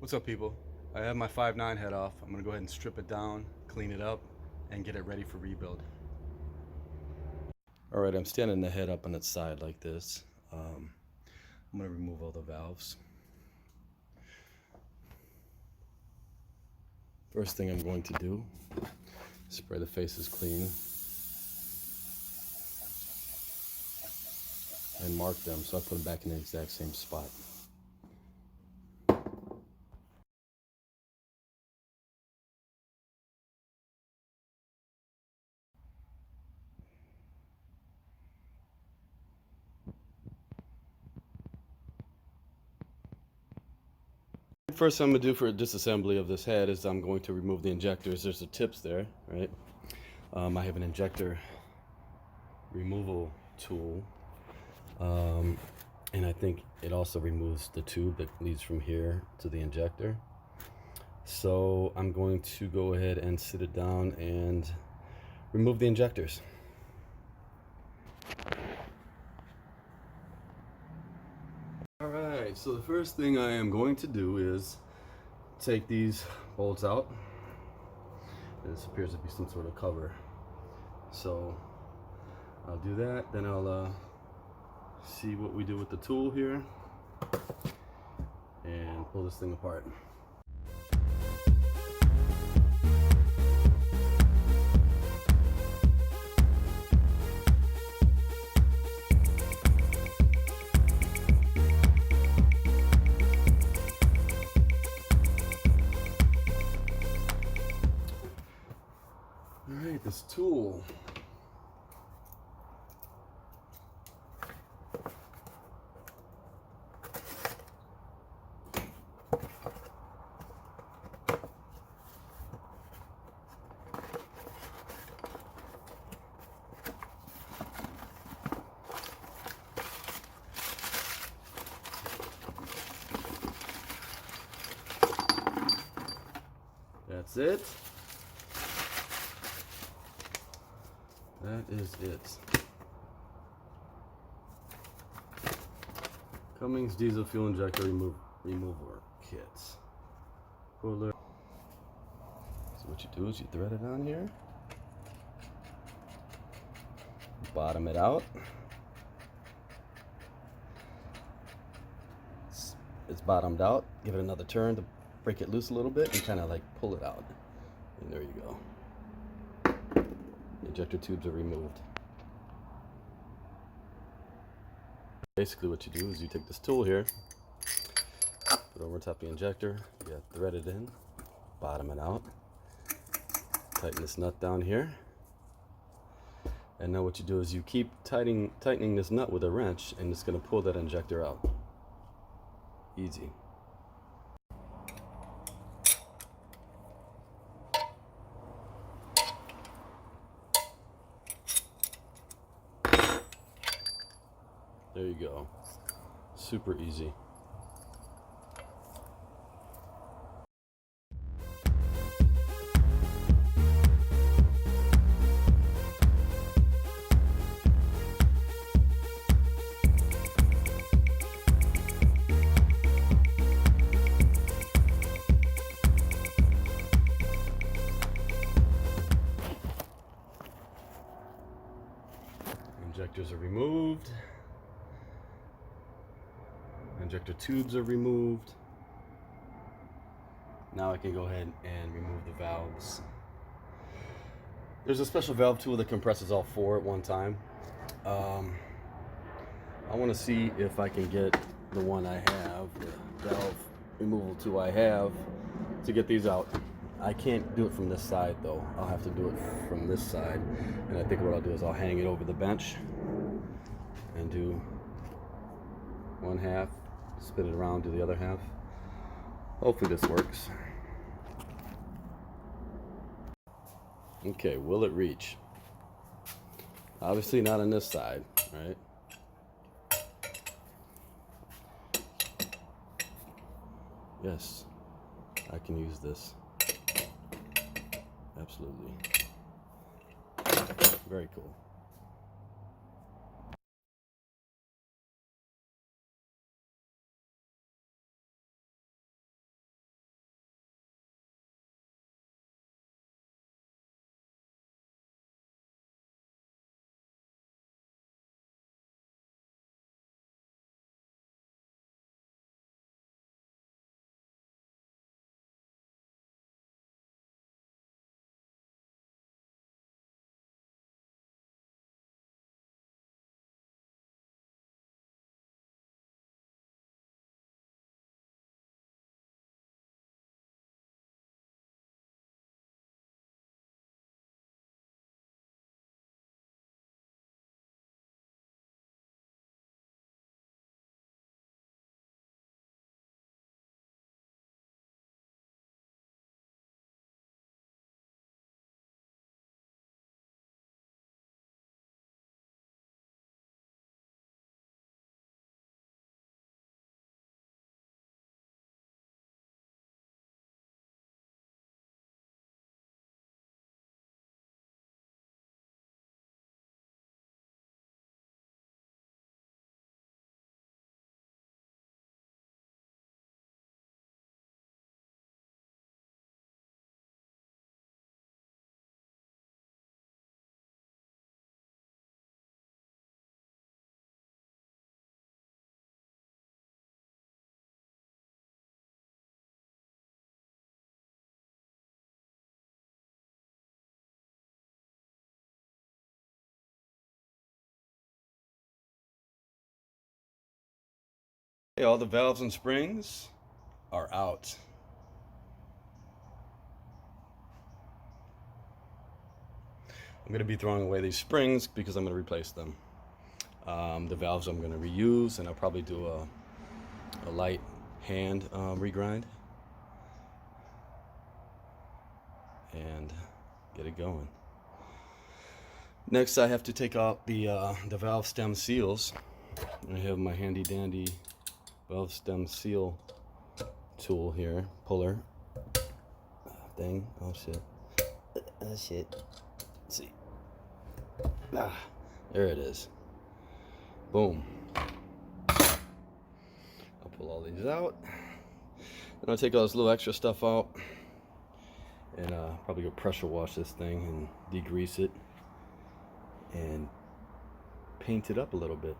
What's up, people? I have my 5.9 head off. I'm gonna go ahead and strip it down, clean it up, and get it ready for rebuild. All right, I'm standing the head up on its side like this. I'm gonna remove all the valves. First thing I'm going to do, spray the faces clean and mark them so I put them back in the exact same spot. First thing I'm going to do for a disassembly of this head is I'm going to remove the injectors. There's the tips there, right? I have an injector removal tool, and I think it also removes the tube that leads from here to the injector. So I'm going to go ahead and sit it down and remove the injectors. Alright, so the first thing I am going to do is take these bolts out. This appears to be some sort of cover. So I'll do that, then I'll see what we do with the tool here and pull this thing apart. Alright, this tool. That's it. That is it. Cummins diesel fuel injector remover kits. Puller. So what you do is you thread it on here, bottom it out. It's bottomed out. Give it another turn to break it loose a little bit and kind of like pull it out. And there you go. The injector tubes are removed. Basically what you do is you take this tool here, put it over top of the injector, you thread it in, bottom it out, tighten this nut down here, and now what you do is you keep tightening this nut with a wrench, and it's going to pull that injector out. Easy. There you go. Super easy. Injectors are removed. Injector tubes are removed. Now I can go ahead and remove the valves. There's a special valve tool that compresses all four at one time. I want to see if I can get the one I have, the valve removal tool I have, to get these out. I can't do it from this side though. I'll have to do it from this side. And I think what I'll do is I'll hang it over the bench and do one half, spin it around, do the other half. Hopefully this works. Okay, will it reach? Obviously not on this side, right? Yes, I can use this. Absolutely. Very cool. Okay, all the valves and springs are out. I'm going to be throwing away these springs because I'm going to replace them. The valves I'm going to reuse, and I'll probably do a light hand regrind and get it going. Next, I have to take out the valve stem seals. I have my handy dandy valve stem seal tool here, puller thing. Oh shit! Oh shit! Let's see. Ah, there it is. Boom. I'll pull all these out. Then I'll take all this little extra stuff out and probably go pressure wash this thing and degrease it and paint it up a little bit.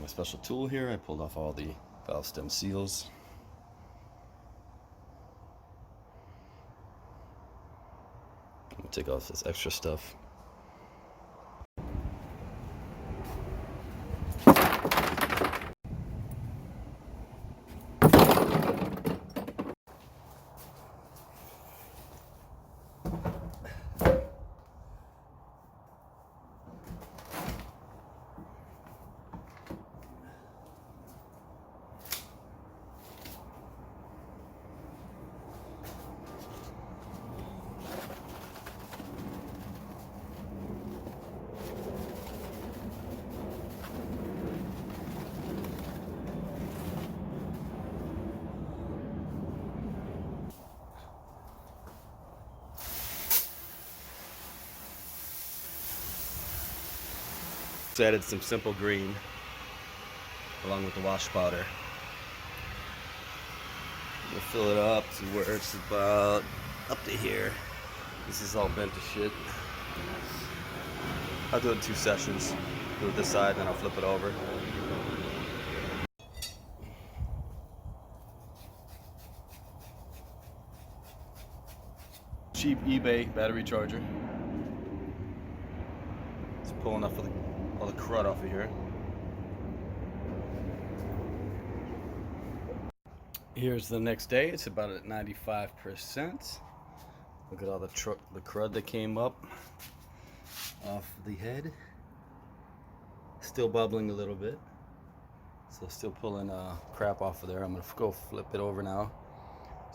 My special tool here, I pulled off all the valve stem seals. I'm gonna take off this extra stuff. Added some simple green along with the wash powder. We'll fill it up to where it's about up to here. This is all bent to shit. I'll do it in 2 sessions. Do it this side, then I'll flip it over. Cheap eBay battery charger. It's pulling up all the crud off of here. Here's the next day. It's about at 95%. Look at all the crud that came up off the head. Still bubbling a little bit. So still pulling crap off of there. I'm gonna go flip it over now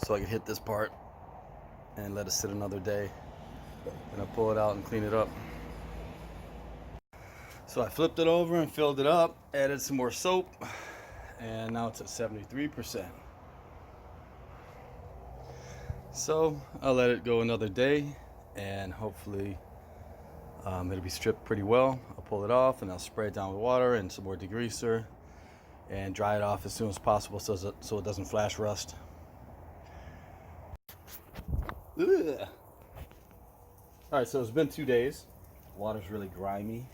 so I can hit this part and let it sit another day. And I'll pull it out and clean it up. So I flipped it over and filled it up, added some more soap, and now it's at 73%. So I'll let it go another day, and hopefully it'll be stripped pretty well. I'll pull it off and I'll spray it down with water and some more degreaser and dry it off as soon as possible so it doesn't flash rust. Ugh. All right, so it's been 2 days. Water's really grimy.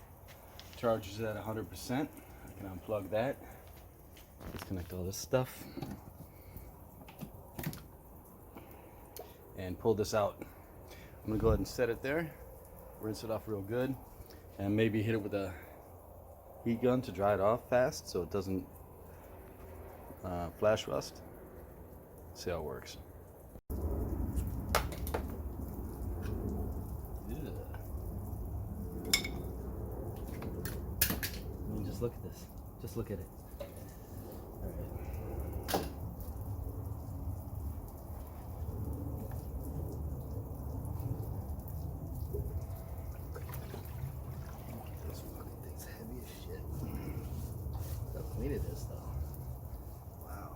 Charge is at 100%. I can unplug that. Disconnect all this stuff. And pull this out. I'm gonna go ahead and set it there. Rinse it off real good. And maybe hit it with a heat gun to dry it off fast so it doesn't flash rust. See how it works. Just look at this. Just look at it. All right. This fucking thing's heavy as shit. How clean it is, though. Wow.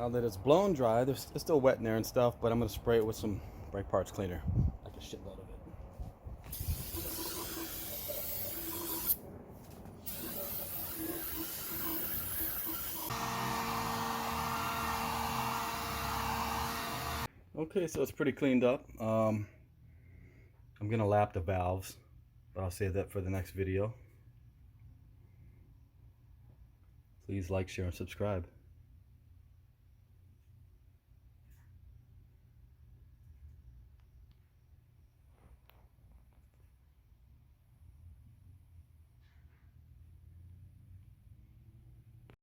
Now that it's blown dry, it's still wet in there and stuff, but I'm going to spray it with some brake parts cleaner, like a shitload of it. Okay, so it's pretty cleaned up. I'm going to lap the valves, but I'll save that for the next video. Please like, share, and subscribe.